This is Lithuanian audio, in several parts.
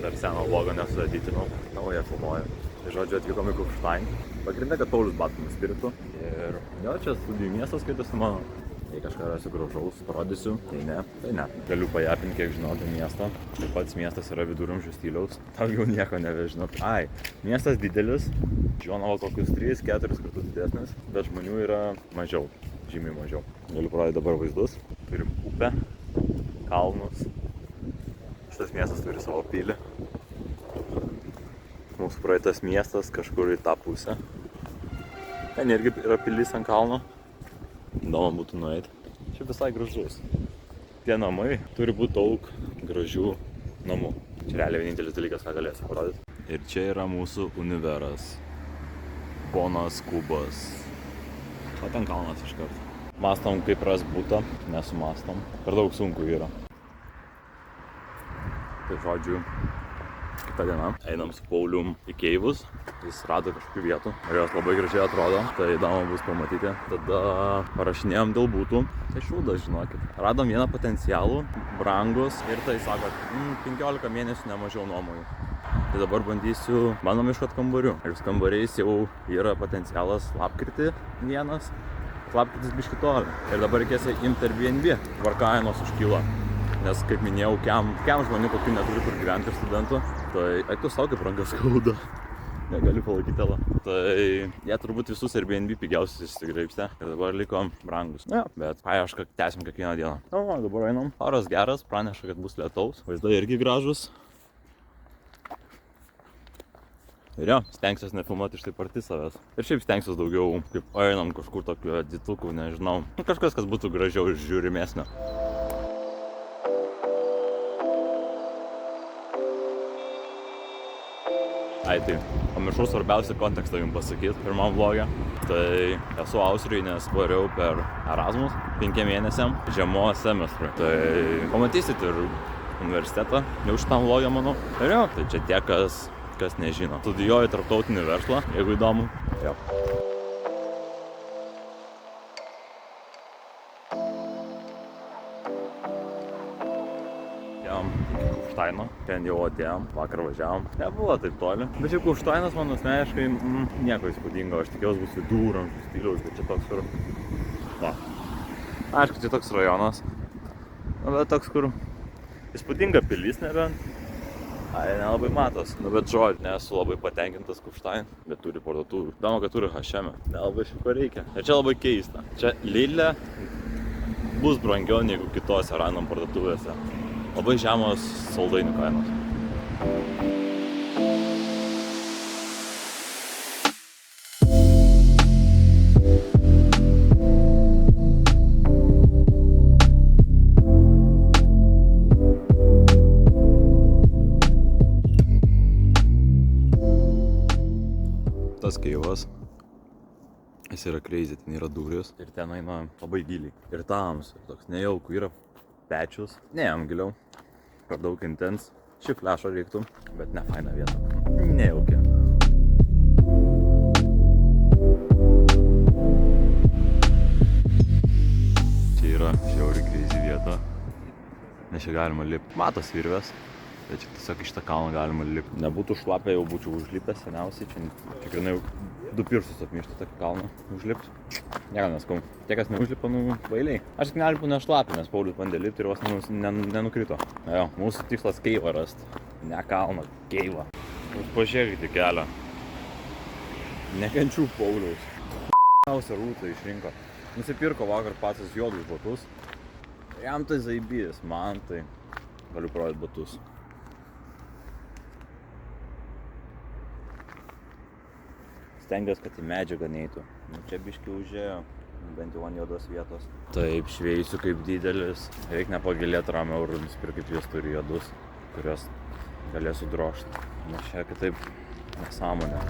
dar seno vlogo nesueditinau, naują filmuoju. Tai žodžiu, atvykom į Kufstein. Pagrindė, kad Paulius batų nusipirktų. Ir jo, čia studijų miestas skaitosi mano. Jei kažką rasiu gražaus, parodysiu, tai ne. Galiu pajapinti, kiek žinau apie miestą. Ir pats miestas yra viduramžių stiliaus. Daugiau nieko nebežinau. Miestas didelis, žinoma kokius 3-4 kartus didesnis, bet žmonių yra mažiau, žymiai mažiau. Galiu parodyti dabar vaizdus. Turim upę, kalnus. Šitas miestas turi savo pilį. Mūsų praeitas miestas kažkur į tą pusę. Ten irgi yra pilis ant kalno. Įdomu būtų nueiti. Čia visai gražus. Tie namai turi būti daug gražių namų. Čia realiai vienintelis dalykas, ką galėsiu parodyti. Ir čia yra mūsų univeras. Ponas Kubas. O ten kalnas iškart. Mastom kaip ras būtą, nesumastom. Per daug sunku yra. Tai žodžiu, kita diena. Einam su Paulium į Keivus. Jis rado kažkokių vietų. Ir jos labai gražiai atrodo. Tai įdomu bus pamatyti. Tada parašinėjom dėl būtų. Tai šūdas, žinokit. Radom vieną potencialų, brangus. Ir tai sako, 15 mėnesių nemažiau nuomoju. Tai dabar bandom iškot kambarių. Ir su kambariais jau yra potencialas lapkritį vienas. Lapkritis biški toli. Ir dabar reikės imti Airbnb. Dabar kainos užkyla. Nes, kaip minėjau, kiam žmonių kokių neturi kur gyventi ir studentų. Tai eiktų savo kaip rankas skauda. Negaliu palaikyti telą. Tai jie turbūt visus Airbnb pigiausius išsigraibstė. Ir dabar likom brangus. Ja, bet paiešką tęsim kiekvieną dieną. O, dabar einam. Oras geras, praneša, kad bus lietaus. Vaizdai irgi gražus. Ir jo, stengsiuos nefilmuoti iš taip arti savęs. Ir šiaip stengsiuos daugiau, kaip einam kažkur tokių editukų, nežinau. Kažkas, kas būtų gražiau ir žiūrimesnio. Tai pamiršau svarbiausią kontekstą jums pasakyti pirmam vlogė. Tai esu Austrijai, nes variau per Erasmus 5 mėnesiam žiemos semestrui. Tai pamatysit ir universitetą jau šitam vlogė, manau. Ir jo, tai čia tie, kas nežino. Studijuoju tarptautinį verslą, jeigu įdomu. Jo. Kufsteino. Ten jau atėjom, vakar važiavom. Nebuvo taip toli. Bet šiaip Kufsteinas man asmeniškai nieko įspūdingo. Aš tikėjausi bus viduramžių stiliaus, bet čia toks kur... Va. Aišku, čia toks rajonas. Bet toks kur... Įspūdinga pilis nebent. Nelabai matos. Bet žodžiu, nesu labai patenkintas Kufstein. Bet turi parduotuvų. Įdomu, kad turi H&M. Nelabai šiko reikia. Ir čia labai keista. Čia Lidle bus brangiau negu kitose random parduotuvėse. Labai žemos saldainių kainos. Tas Keivas, jis yra crazy, ten yra durys ir ten eina labai giliai. Ir tamsu, toks nejauku, yra pečius. Neėjom giliau, per daug intens. Šį flešą reiktų, bet ne faina vieta. Nejaukia. Čia yra žiauriai crazy vieta. Nes čia galima lipti. Matos virvės. Bet čia tiesiog iš tą kalną galima lipti. Nebūtų šlapę, jau būčiau užlipęs seniausiai. Čia tikrai 2 pirštus apmyšti tokį kalną užlipti. Niekam neskau. Tie, kas neužlipa, bailiai. Aš tik nelipu nešlapį, nes Paulius bandė lipti ir vos nenukrito. Jo, mūsų tikslas Keivą rasti. Ne kalną, Keivą. Jūs pažiūrėkite kelią. Nekenčiu Pauliaus. P***ausia rūta išrinko. Nusipirko vakar pacis juodus batus. Jam tai zaibys, man tai galiu parodyti batus. Stengiuos, kad į medžiagą neitų. Čia biški užėjo, bent jau ant juodos vietos. Taip, šveisiu kaip didelis. Reik nepagilėti ramiau ir nusipirkti, kaip jos turi juodus, kurios galėsiu drožti. Nes čia kitaip nesąmonė.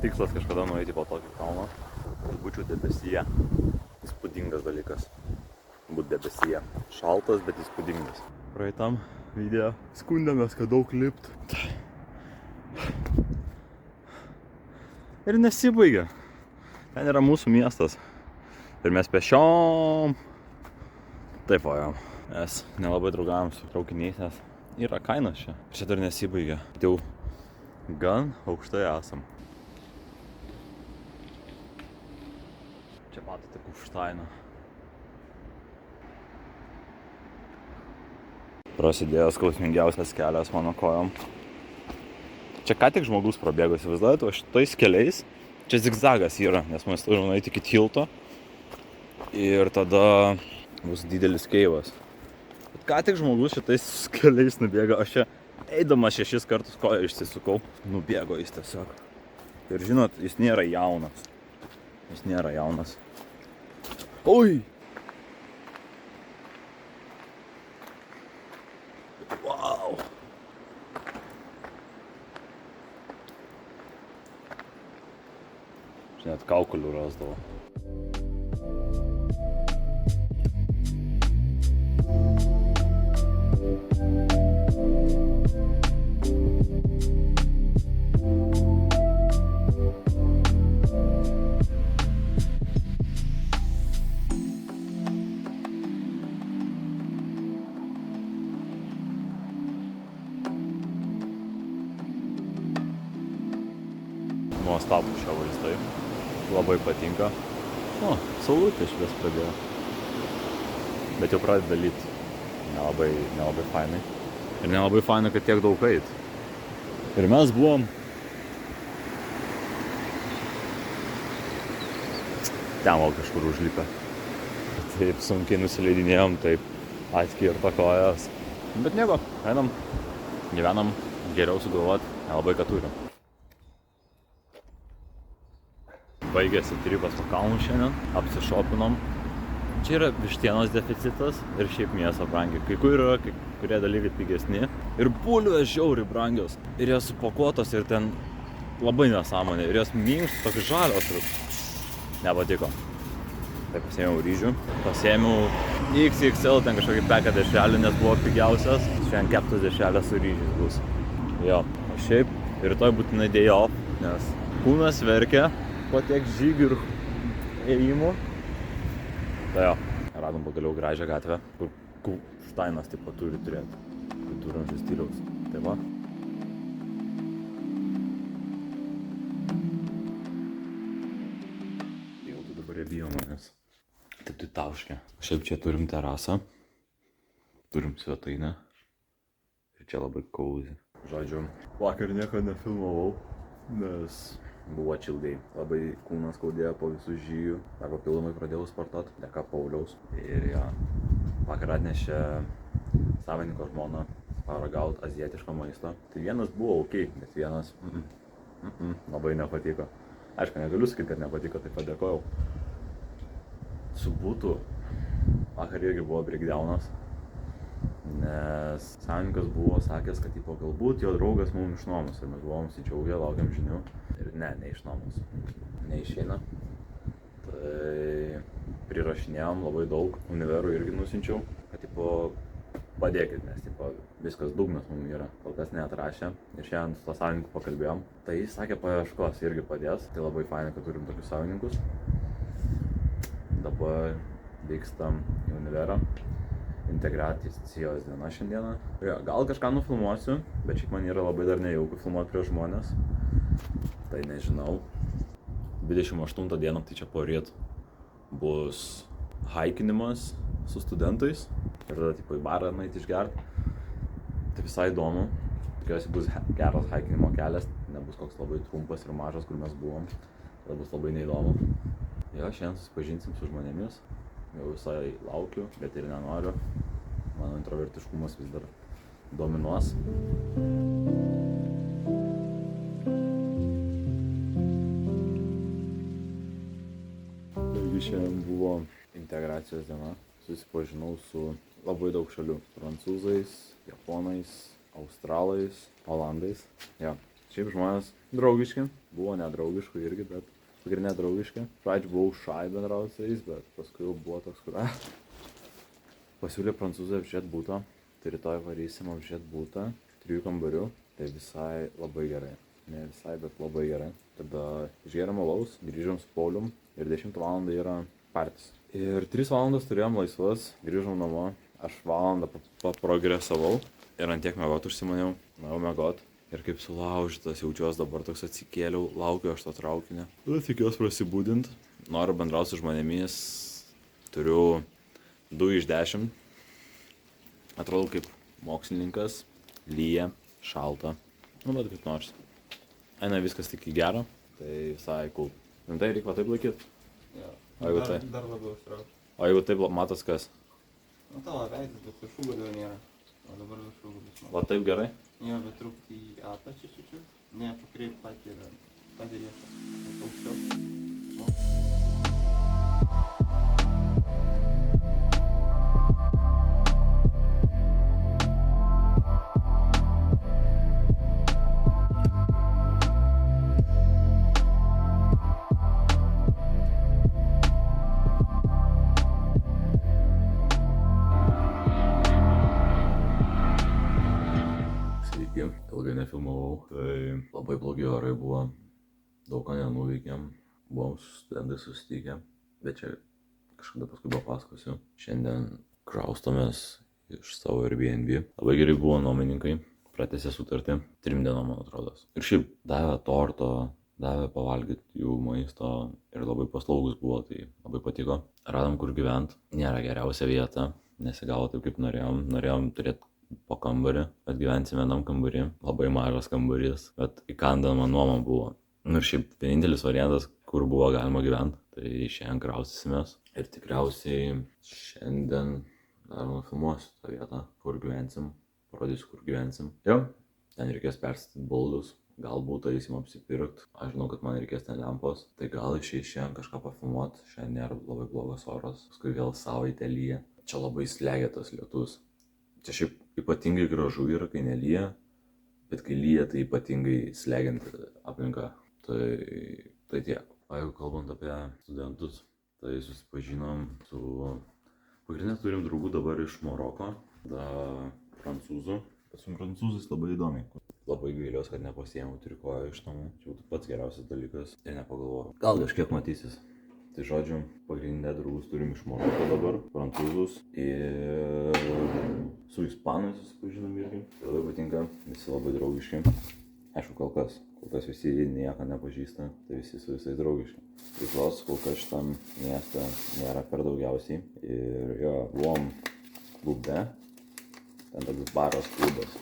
Tikslas kažkada nueiti po tokį kalną. Būčiau debesyje. Įspūdingas dalykas. Būt debesyje. Šaltas, bet įspūdingas. Praeitam video skundėmės, kad daug lipt. Ir nesibaigia. Ten yra mūsų miestas. Ir mes pešiom. Taip, o jau. Mes nelabai draugavom su traukiniais, nes yra kainos čia. Čia dar nesibaigia. Jau gan aukštai esam. Čia matote Kufštainą. Prasidėjo skausmingiausias kelias mano kojom. Čia ką tik žmogus prabėgo, įsivaizduojate, o šitais keliais čia zigzagas yra, nes mes turime nueiti iki tilto ir tada bus didelis keivas. Bet ką tik žmogus šitais keliais nubėga, aš čia eidamas 6 kartus koją išsisukau, nubėgo jis tiesiog. Ir žinot, jis nėra jaunas. Jis nėra jaunas. Oi! Wow! Čia net kaukulių rasdavo. Nuostabūs šio vaizdai. Labai patinka. O, saulutė švies pradėjo. Bet jau pradeda lyti. Nelabai fainai. Ir nelabai fainai, kad tiek daug eit. Ir mes buvom ten val kažkur užlipę. Taip sunkiai nusileidinėjom, taip atskirta kojas. Bet nieko, einam, gyvenam, geriau sugalvot, nelabai ką turim. Baigėsi tripas po kalnų šiandien, apsišopinom. Čia yra vištienos deficitas ir šiaip mėsa brangi. Kai kur yra, kai kurie dalykai pigesni. Ir bulvės žiauriai brangios. Ir jos supakuotos ir ten labai nesąmonė. Ir jos minkštos, tokios žalios. Nepatiko. Tai pasiėmiau ryžių. Pasiėmiau XXL, ten kažkokį peką dešrelių, nes buvo pigiausias. Šiandien keptos dešrelės su ryžiais bus. Jo, o šiaip rytoj būtinai day off, nes kūnas verkia po tiek žygių ir ėjimų. Tai jo, radom pagaliau gražią gatvę, kur Kufštainas taip pat turi turėti viduramžių stiliaus. Tai va. Jau tu dabar jie bijo manęs. Taip tai tauškia. Šiaip čia turim terasą, turim svetainę ir čia labai cozy. Žodžiu, vakar nieko nefilmavau, nes buvo čildai. Labai kūnas skaudėjo po visų žygių. Dar papildomai pradėjau sportuot, dėka Pauliaus. Ir jo, vakar atnešė savininko žmona paragaut azijietiško maisto. Tai vienas buvo ok, bet vienas labai nepatiko. Aišku, negaliu sakyti, kad nepatiko, tai padėkojau. Su būtų vakar irgi buvo breakdownas, nes savininkas buvo sakęs, kad tipo, galbūt jo draugas mums išnuomos ir mes buvom įsidžiaugę, laukiam žinių. Ir ne išnuomos. Neišeina. Tai prirašinėjom labai daug. Univerų irgi nusinčiau, kad tipo padėkit, nes tipo viskas dugnas mums yra. Kol kas neatrašė. Ir šiandien su to savininku pakalbėjom. Tai jis sakė paieškos irgi padės. Tai labai fainai, kad turim tokius savininkus. Dabar vykstam į Univerą. Integracijos diena šiandieną. Ja, gal kažką nufilmuosiu, bet šiaip man yra labai dar nejauku filmuoti prieš žmonės. Tai nežinau. 28 dieną, tai čia poryt, bus haikinimas su studentais. Ir tada tipo į barą nueiti išgert. Tai visai įdomu. Tikiuosi bus geras haikinimo kelias, nebus koks labai trumpas ir mažas, kur mes buvom. Tada bus labai neįdomu. Jo, šiandien susipažinsim su žmonėmis. Jau visai laukiu, bet ir nenoriu. Mano introvertiškumas vis dar dominuos. Taigi šiandien buvo integracijos diena. Susipažinau su labai daug šalių. Prancūzais, japonais, australais, olandais. Ja, šiaip žmonės draugiški. Buvo nedraugiškų irgi, bet pagrindinė draugiški. Pradžių buvau šai bendrauti su jais, bet paskui jau buvo toks, kur pasiūlė prancūzai apžiūrėt butą. Tai rytoj varysim apžiūrėt butą, 3 kambarių. Tai visai labai gerai. Ne visai, bet labai gerai. Tada išgėrėm alaus, grįžom su Paulium ir 10 valandą yra partis. Ir 3 valandas turėjom laisvas, grįžom namo aš valandą paprogresavau ir ant tiek miegot užsimaniau, nuėjau miegot. Ir kaip sulaužytas jaučiuos dabar toks atsikėliau, laukiu aš to traukinio. Tada tikiuosi prasibūdint, noriu bendrauti su žmonėmis, turiu 2 iš 10. Atrodo kaip mokslininkas, lyja, šalta, bet kaip nors. Eina viskas tik į gerą, tai visai cool. Tai reikia taip laikyti. Jo. O jeigu tai? Dar labiau ištraukti. O jeigu taip matos kas? Nu tavo veidas, bet viršugalio nėra. O dabar viršugalis man. O taip gerai? Jo, bet truputį į apačią šičiu. Ne, pakreip patį riešą. Aukščiau. Ilgai nefilmavau, tai labai blogi orai buvo, daug ko nenuveikėm, buvom su studentais susitikę, bet čia kažkada paskui papasakosiu. Šiandien kraustomės iš savo Airbnb, labai gerai buvo nuomininkai, pratęsė sutartį, 3 dienom man atrodo. Ir šiaip davė torto, davė pavalgyti jų maisto ir labai paslaugus buvo, tai labai patiko. Radom kur gyventi, nėra geriausia vieta, nesigavo taip kaip norėjom turėti po kambarį, bet gyvensime vienam kambarį, labai mažas kambarys, bet įkandama nuoma buvo. Ir šiaip vienintelis variantas, kur buvo galima gyventi, tai šiandien kraustysimės. Ir tikriausiai šiandien dar nufilmuosiu tą vietą, kur gyvensim, parodysiu, kur gyvensim. Jo, ten reikės perstatyti baldus, galbūt eisim apsipirkt, aš žinau, kad man reikės ten lempos, tai gal išeis šiandien kažką pafilmuoti, šiandien nėra labai blogas oras, paskui vėl savaitę lyja, čia labai slegia tas lietus. Čia šiaip ypatingai gražu yra, kai nelyja, bet kai lyja, tai ypatingai slegianti aplinka. Tai tiek. O jeigu kalbant apie studentus, tai susipažinom su... Pagrindinė turim draugų dabar iš Maroko, prancūzų. Bet su prancūzais labai įdomiai. Labai gailiuosi, kad nepasiėmiau trikojo iš namų. Čia būtų pats geriausias dalykas ir nepagalvojau. Gal kažkiek matysis. Tai žodžiu, pagrindinę draugus turim iš Maroko dabar, prancūzus ir su ispanais susipažinom irgi. Tai labai patinka, visi labai draugiški. Aišku, kol kas visi nieko nepažįsta, tai visi su visais draugiški. Veiklos kol kas šitam mieste nėra per daugiausiai. Ir jo, buvom klube, ten toks baras klubas.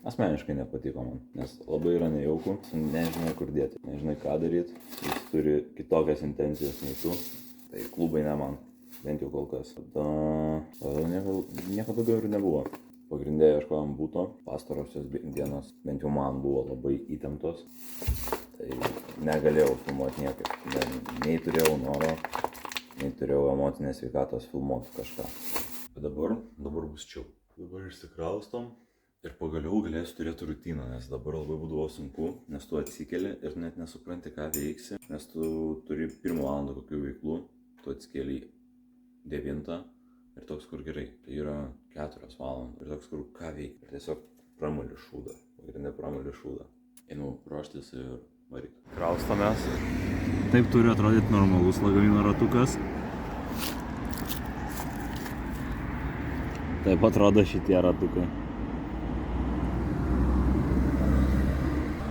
Asmeniškai nepatiko man, nes labai yra nejauku, nežinai kur dėti, nežinai ką daryti, jis turi kitokias intencijas nei tu, tai klubai ne man, bent jau kol kas. Tada nieko daugiau ir nebuvo. Pagrindė ieškojom būto, pastarosios dienos bent jau man buvo labai įtemptos, tai negalėjau filmuoti niekaip, nei turėjau noro, nei turėjau emocinės sveikatos filmuoti kažką. Bet dabar bus čiau. Dabar išsikraustom. Ir pagaliau galėsiu turėti rutiną, nes dabar labai būdavo sunku, nes tu atsikeli ir net nesupranti, ką veiksi, nes tu turi 1 valandą kokių veiklų, tu atsikeli 9 ir toks kur gerai, tai yra 4 valandos ir toks kur ką veiki. Ir tiesiog pramali šūdą, pagrindė pramali šūdą. Einu ruoštis ir varyk. Kraustomės. Taip turi atrodyti normalus lagamino ratukas. Taip atrodo šitie ratukai.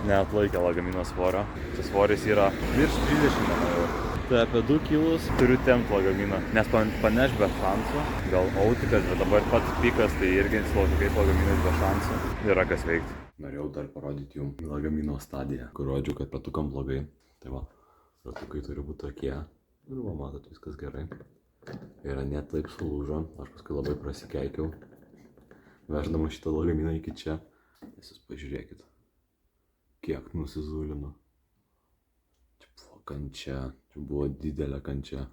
Neatlaikė lagamino svorio. Tas svoris yra virš 30 manau. Tai apie 2 kilus turiu tempti lagaminą, nes paneš be šansų. Gal autikas, bet dabar pats pikas, tai irgi tokiais lagaminais be šansų. Yra kas veikti. Norėjau dar parodyti jums lagamino stadiją, kur rodžiu, kad ratukam blogai. Tai va, ratukai turi būti tokie. Ir va, matot, viskas gerai. Ir net taip sulūžo. Aš paskui labai prasikeikiau, veždama šitą lagaminą iki čia. Nes jūs pažiūrėkit. Kiek nusizulino. Čia buvo kančia, čia buvo didelė kančia.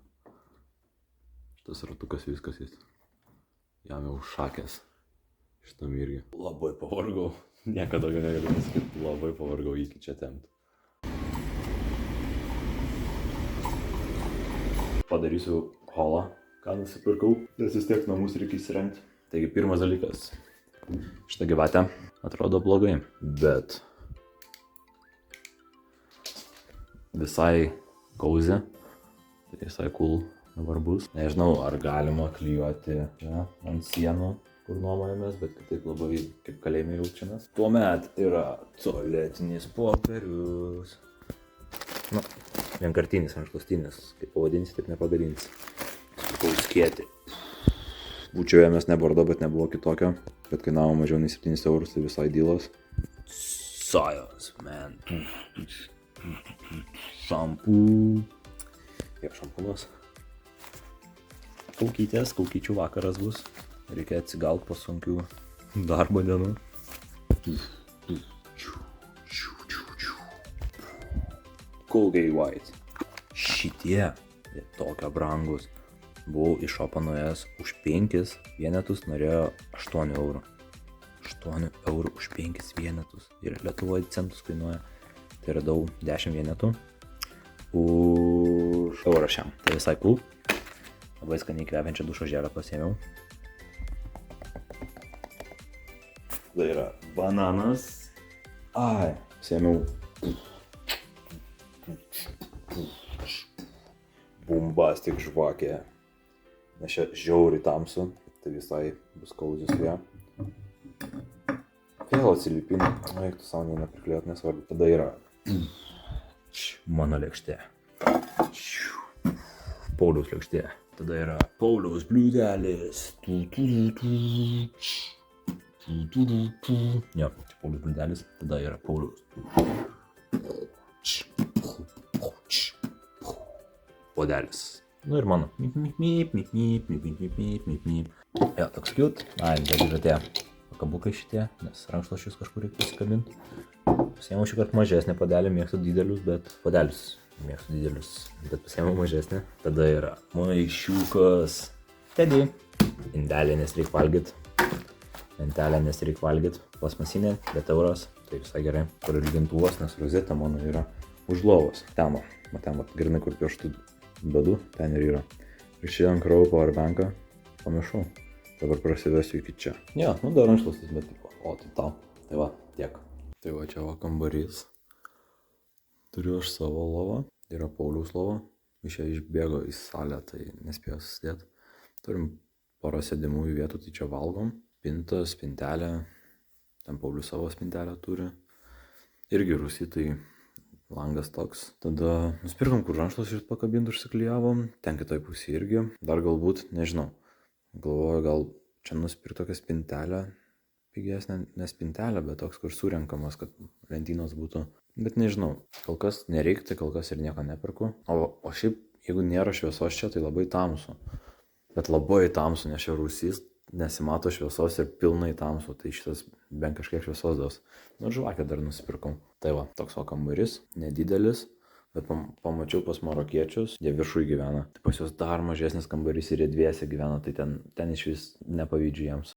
Šitas ratukas viskas jis. Jam jau šakės. Šitam irgi. Labai pavargau. Niekada daugiau negaliu pasakyti. Labai pavargau iki čia tempti. Padarysiu holą, ką nusipirkau. Nes vis tiek namus reikia įsirengti. Taigi pirmas dalykas. Šitą gyvatę atrodo blogai, bet visai cozy, tai visai cool. dabar bus. Nežinau, ar galima klijuoti čia ant sienų, kur nuomojamės, bet kitaip labai kaip kalėjime jaučiamės. Tuomet yra tualetinis popierius. Nu, vienkartinis, rankšluostinis. Kaip pavadinsi, taip nepadarinsi. Pauskėti. Būčiau ėmęs ne bordo, bet nebuvo kitokio. Bet kainavo mažiau nei 7 eurus, tai visai dylas. Science, man. Šampų. Kaip šampūnas. Kaukyčių vakaras bus. Reikia atsigalt po sunkių darbo dienų. Colgate White. Šitie tokia brangus. Buvau į šopą nuėjęs už 5 vienetus, norėjo 8 eurų. 8 eurų už 5 vienetus. Ir Lietuvoje centus kainuoja. Tai radau 10 vienetų už eurą šiam. Tai visai cool. Labai skaniai kvepiančią dušo želę pasiėmiau. Tai yra bananas. Ai, pasiėmiau Bombastic žvakė. Nes čia žiauriai tamsu, tai visai bus kauzis su ją. Vėl atsilipinį. Eik, tu savo nepriklėjot, nesvarbu. Tada yra mano lėkštė. Pauliaus lėkštė. Tada yra Pauliaus bliūdelis. Jo, čia Pauliaus bliūdelis. Tada yra Pauliaus puodelis. Nu ir mano. Jo, toks cute. Ai, dar yra tie pakabukai šitie, nes rankšluosčius kažkur reikia pasikabinti. Pasiėmiau šį kartą mažesnį puodelį, mėgstu didelius, bet pasiėmiau mažesnį. Tada yra maišiukas. Teddy. Indelė, nes reik valgyt. Lentelė, nes reik valgyt. Plasmasinė, bet euras. Tai visai gerai. Kur lygintuvas, nes rozeta mano yra už lovos. Ten, grinai, kur pieštų bedu, ten ir yra. Ir šiandien krauju powerbanką, pamiršau. Dabar prasivesiu iki čia. Jo, nu dar rankšluostis, bet tipo, o tai tau. Tai va, tiek. Tai va, čia va kambarys. Turiu aš savo lovą. Yra Pauliaus lova. Iš ją išbėgo į salę, tai nespėjau susidėti. Turim porą sėdimųjų vietų, tai čia valgom. Spinta, spintelė. Ten Paulius savo spintelę turi. Irgi rūsy, tai langas toks. Tada nusipirkom, kur rankšluosčius pakabint užsiklijavom. Ten kitoj pusėje irgi. Dar galbūt, nežinau. Galvoju, gal čia nusipirkt tokią spintelę. Pigesnė, ne spintelė, bet toks, kur surenkamas, kad lentynos būtų. Bet nežinau. Kol kas nereikia, tai kol kas ir nieko neperku. O šiaip, jeigu nėra šviesos čia, tai labai tamsu. Bet labai tamsu, nes čia rūsys. Nesimato šviesos ir pilnai tamsu, tai šitas bent kažkiek šviesos duos. Nu, žvakę dar nusipirkau. Tai va, toks va kambarys, nedidelis, bet pamačiau pas marokiečius, jie viršui gyvena. Tai pas juos dar mažesnis kambarys ir jie dviese gyvena, tai ten iš vis nepavydžiu jiems.